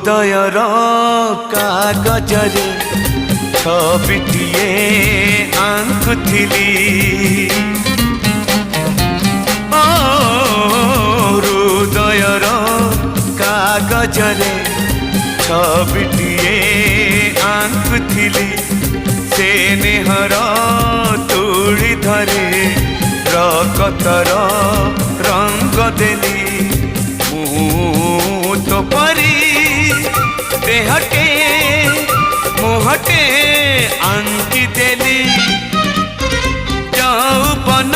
हृदयर कागजरे छबिटिए आंकुथिली हृदयर कागजरे छबिटिए आंकुथिली से नेहर तुली धरे रकतर रंग देली तो परी देहटे मुहटे आंकी देली यौवन